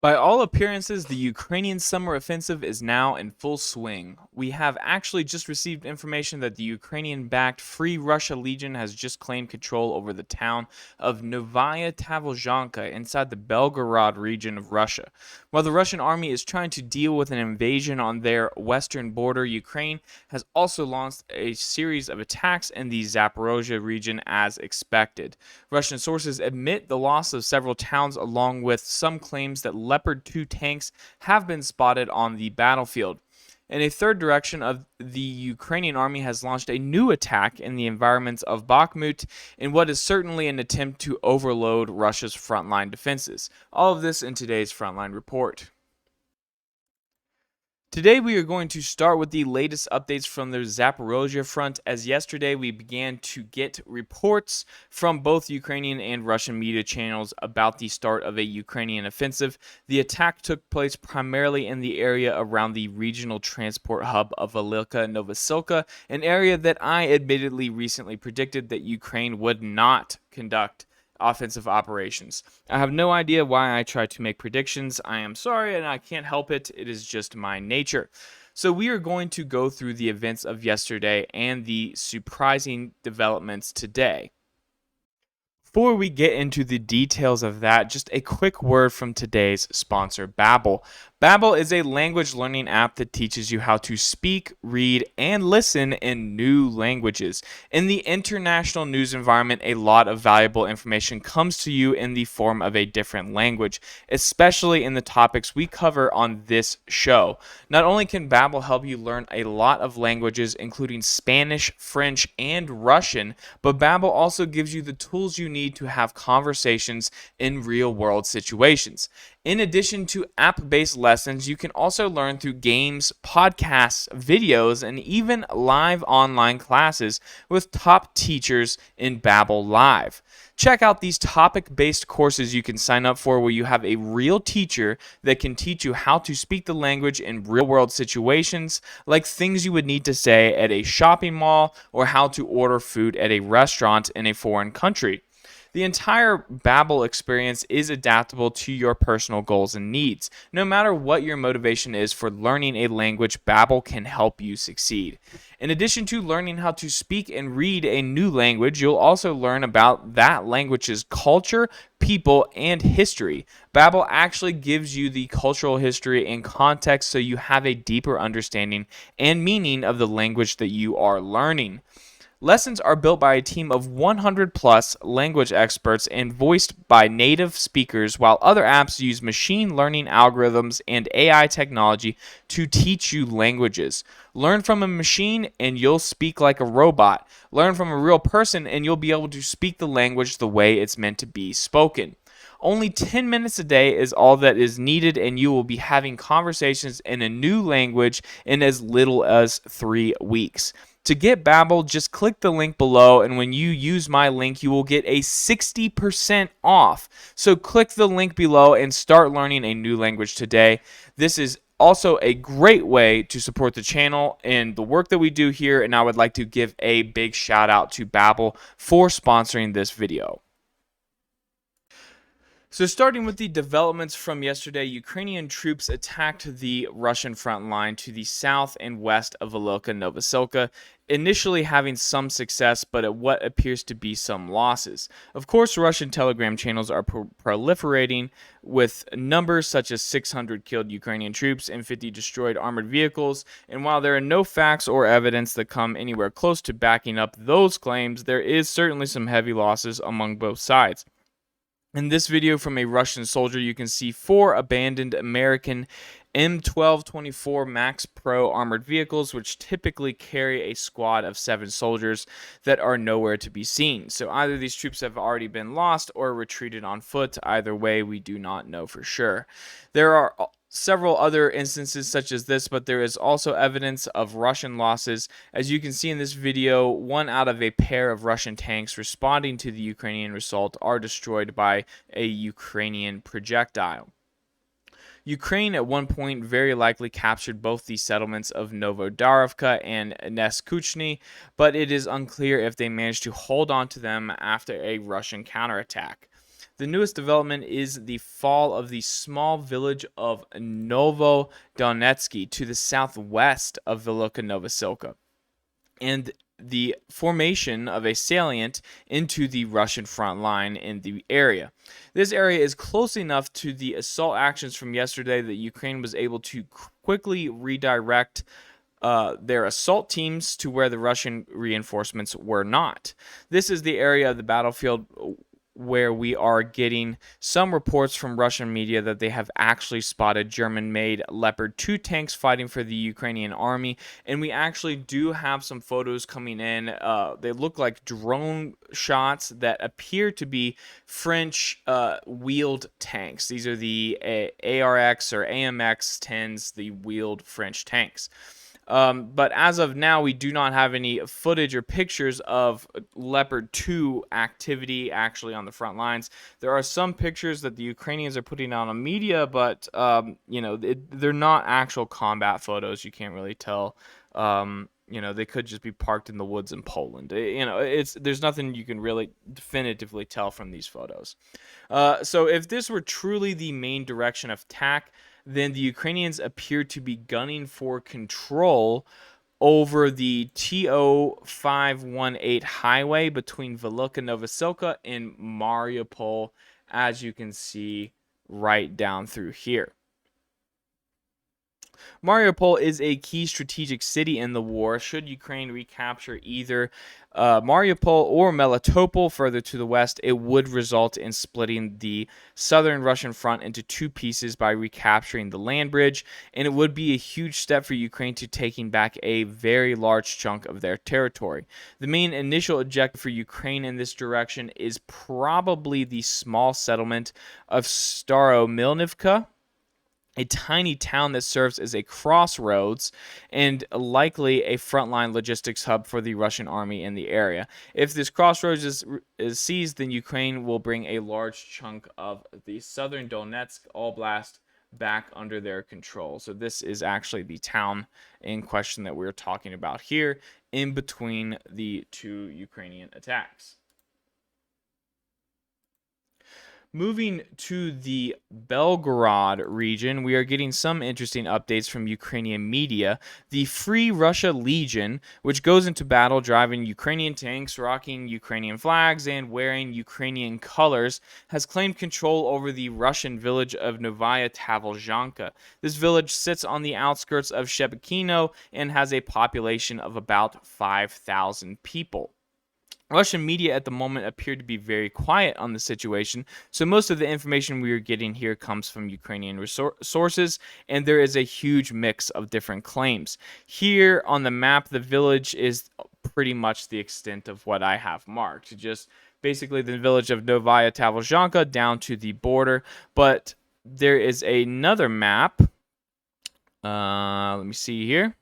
By all appearances, the Ukrainian summer offensive is now in full swing. We have actually just received information that the Ukrainian backed Free Russia Legion has just claimed control over the town of Novaya Tavozhanka inside the Belgorod region of Russia. While the Russian army is trying to deal with an invasion on their western border, Ukraine has also launched a series of attacks in the Zaporozhye region as expected. Russian sources admit the loss of several towns, along with some claims that Leopard 2 tanks have been spotted on the battlefield. In a third direction of the Ukrainian army has launched a new attack in the environments of Bakhmut in what is certainly an attempt to overload Russia's frontline defenses. All of this in today's Frontline Report. Today we are going to start with the latest updates from the Zaporozhye front, as yesterday we began to get reports from both Ukrainian and Russian media channels about the start of a Ukrainian offensive. The attack took place primarily in the area around the regional transport hub of Velika Novosilka, an area that I admittedly recently predicted that Ukraine would not conduct offensive operations. I have no idea why I try to make predictions. I am sorry and I can't help it. It is just my nature. So we are going to go through the events of yesterday and the surprising developments today. Before we get into the details of that, just a quick word from today's sponsor, Babbel. Babbel is a language learning app that teaches you how to speak, read, and listen in new languages. In the international news environment, a lot of valuable information comes to you in the form of a different language, especially in the topics we cover on this show. Not only can Babbel help you learn a lot of languages, including Spanish, French, and Russian, but Babbel also gives you the tools you need to have conversations in real-world situations. In addition to app-based lessons, you can also learn through games, podcasts, videos, and even live online classes with top teachers in Babbel Live. Check out these topic-based courses you can sign up for, where you have a real teacher that can teach you how to speak the language in real-world situations, like things you would need to say at a shopping mall or how to order food at a restaurant in a foreign country. The entire Babbel experience is adaptable to your personal goals and needs. No matter what your motivation is for learning a language, Babbel can help you succeed. In addition to learning how to speak and read a new language, you'll also learn about that language's culture, people, and history. Babbel actually gives you the cultural history and context so you have a deeper understanding and meaning of the language that you are learning. Lessons are built by a team of 100 plus language experts and voiced by native speakers, while other apps use machine learning algorithms and AI technology to teach you languages. Learn from a machine and you'll speak like a robot. Learn from a real person and you'll be able to speak the language the way it's meant to be spoken. Only 10 minutes a day is all that is needed, and you will be having conversations in a new language in as little as 3 weeks. To get Babbel, just click the link below, and when you use my link, you will get a 60% off. So click the link below and start learning a new language today. This is also a great way to support the channel and the work that we do here, and I would like to give a big shout out to Babbel for sponsoring this video. So starting with the developments from yesterday, Ukrainian troops attacked the Russian front line to the south and west of Velika Novosilka, initially having some success, but at what appears to be some losses. Of course, Russian Telegram channels are proliferating with numbers such as 600 killed Ukrainian troops and 50 destroyed armored vehicles, and while there are no facts or evidence that come anywhere close to backing up those claims, there is certainly some heavy losses among both sides. In this video from a Russian soldier, you can see 4 abandoned American M1224 Max Pro armored vehicles, which typically carry a squad of 7 soldiers that are nowhere to be seen. So either these troops have already been lost or retreated on foot. Either way, we do not know for sure. There are several other instances such as this, but there is also evidence of Russian losses. As you can see in this video, 1 out of a pair of Russian tanks responding to the Ukrainian assault are destroyed by a Ukrainian projectile. Ukraine at one point very likely captured both the settlements of Novodarivka and Neskuchny, but it is unclear if they managed to hold on to them after a Russian counterattack. The newest development is the fall of the small village of Novodonetsky to the southwest of Velika Novosilka, and the formation of a salient into the Russian front line in the area. This area is close enough to the assault actions from yesterday that Ukraine was able to quickly redirect their assault teams to where the Russian reinforcements were not. This is the area of the battlefield where we are getting some reports from Russian media that they have actually spotted German-made Leopard 2 tanks fighting for the Ukrainian army, and we actually do have some photos coming in. They look like drone shots that appear to be French wheeled tanks. These are the ARX or AMX 10s, the wheeled French tanks. But as of now, we do not have any footage or pictures of Leopard 2 activity actually on the front lines. There are some pictures that the Ukrainians are putting out on media, but they're not actual combat photos. You can't really tell. They could just be parked in the woods in Poland. There's nothing you can really definitively tell from these photos. So if this were truly the main direction of attack, then the Ukrainians appear to be gunning for control over the TO 518 highway between Velika Novosilka and Mariupol, as you can see right down through here. Mariupol is a key strategic city in the war. Should Ukraine recapture either Mariupol or Melitopol further to the west, it would result in splitting the southern Russian front into two pieces by recapturing the land bridge, and it would be a huge step for Ukraine to taking back a very large chunk of their territory. The main initial objective for Ukraine in this direction is probably the small settlement of Staromilnivka, a tiny town that serves as a crossroads and likely a frontline logistics hub for the Russian army in the area. If this crossroads is seized, then Ukraine will bring a large chunk of the southern Donetsk Oblast back under their control. So this is actually the town in question that we're talking about here, in between the two Ukrainian attacks. Moving to the Belgorod region, we are getting some interesting updates from Ukrainian media. The Free Russia Legion, which goes into battle driving Ukrainian tanks, rocking Ukrainian flags, and wearing Ukrainian colors, has claimed control over the Russian village of Novaya Tavolzhanka. This village sits on the outskirts of Shebekino and has a population of about 5,000 people. Russian media at the moment appear to be very quiet on the situation, so most of the information we are getting here comes from Ukrainian sources, and there is a huge mix of different claims. Here on the map, the village is pretty much the extent of what I have marked. Just basically the village of Novaya Tavolzhanka down to the border, but there is another map. Let me see here.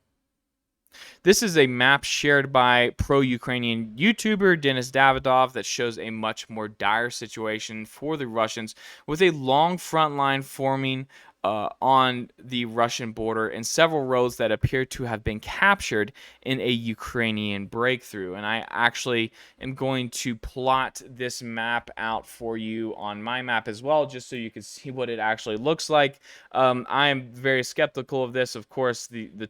This is a map shared by pro-Ukrainian YouTuber Denis Davidov that shows a much more dire situation for the Russians, with a long front line forming on the Russian border and several roads that appear to have been captured in a Ukrainian breakthrough. And I actually am going to plot this map out for you on my map as well, just so you can see what it actually looks like. I am very skeptical of this. Of course, the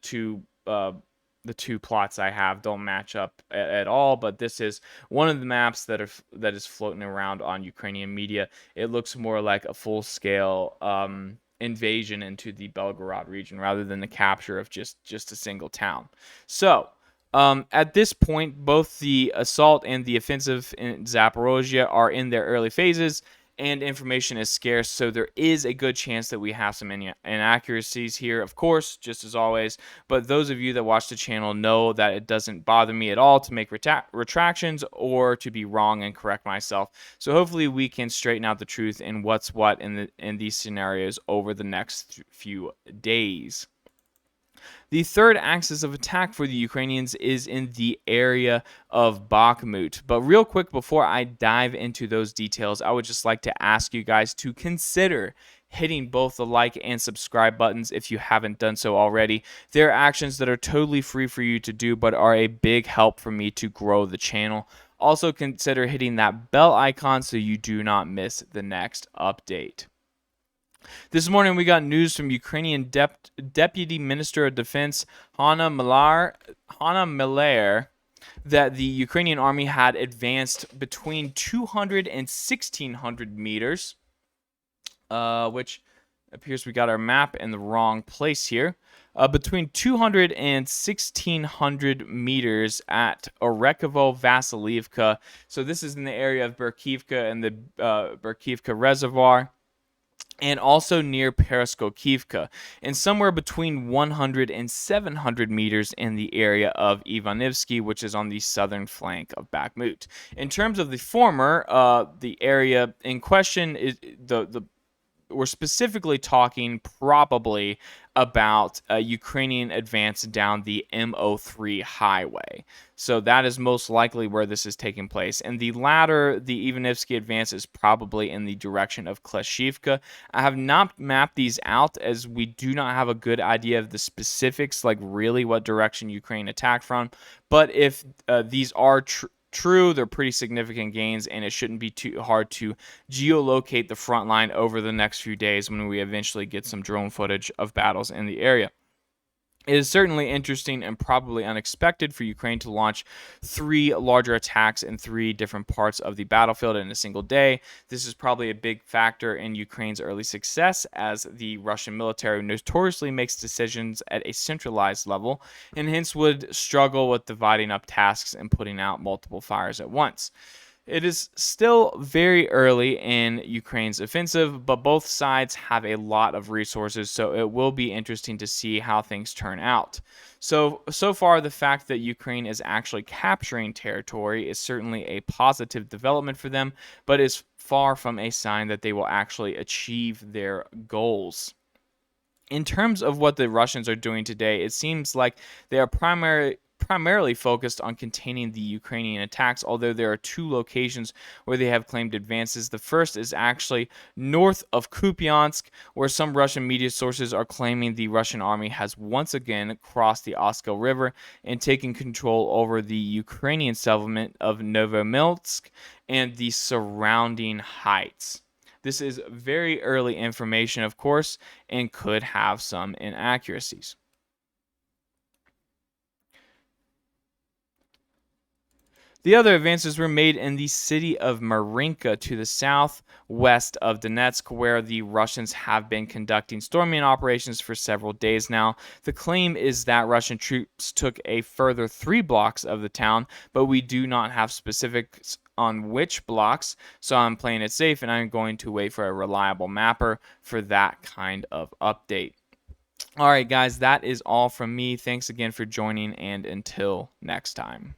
two plots I have don't match up at all, but this is one of the maps that is floating around on Ukrainian media. It looks more like a full-scale invasion into the Belgorod region rather than the capture of just a single town. So at this point, both the assault and the offensive in Zaporozhye are in their early phases, and information is scarce, so there is a good chance that we have some inaccuracies here, of course, just as always. But those of you that watch the channel know that it doesn't bother me at all to make retractions or to be wrong and correct myself. So hopefully we can straighten out the truth in what's what in these scenarios over the next few days. The third axis of attack for the Ukrainians is in the area of Bakhmut. But real quick, before I dive into those details, I would just like to ask you guys to consider hitting both the like and subscribe buttons if you haven't done so already. They're actions that are totally free for you to do, but are a big help for me to grow the channel. Also consider hitting that bell icon so you do not miss the next update. This morning, we got news from Ukrainian Deputy Minister of Defense Hanna Maliar that the Ukrainian army had advanced between 200 and 1,600 meters, which appears we got our map in the wrong place here. Between 200 and 1,600 meters at Orekovo-Vasilievka. So this is in the area of Berkivka and the Berkivka Reservoir, and also near Pereskokiivka, and somewhere between 100 and 700 meters in the area of Ivanivsky, which is on the southern flank of Bakhmut. In terms of the former, the area in question is we're specifically talking probably about a Ukrainian advance down the MO3 highway. So that is most likely where this is taking place. And the latter, the Ivanivsky advance, is probably in the direction of Kleshivka. I have not mapped these out as we do not have a good idea of the specifics, like really what direction Ukraine attacked from. But if these are true, they're pretty significant gains, and it shouldn't be too hard to geolocate the front line over the next few days when we eventually get some drone footage of battles in the area. It is certainly interesting and probably unexpected for Ukraine to launch 3 larger attacks in 3 different parts of the battlefield in a single day. This is probably a big factor in Ukraine's early success, as the Russian military notoriously makes decisions at a centralized level and hence would struggle with dividing up tasks and putting out multiple fires at once. It is still very early in Ukraine's offensive, but both sides have a lot of resources, so it will be interesting to see how things turn out. So far, the fact that Ukraine is actually capturing territory is certainly a positive development for them, but is far from a sign that they will actually achieve their goals. In terms of what the Russians are doing today, it seems like they are primarily focused on containing the Ukrainian attacks, although there are 2 locations where they have claimed advances. The first is actually north of Kupiansk, where some Russian media sources are claiming the Russian army has once again crossed the Oskil River and taken control over the Ukrainian settlement of Novomilsk and the surrounding heights. This is very early information, of course, and could have some inaccuracies. The other advances were made in the city of Marinka to the southwest of Donetsk, where the Russians have been conducting storming operations for several days now. The claim is that Russian troops took a further 3 blocks of the town, but we do not have specifics on which blocks, so I'm playing it safe and I'm going to wait for a reliable mapper for that kind of update. All right, guys, that is all from me. Thanks again for joining, and until next time.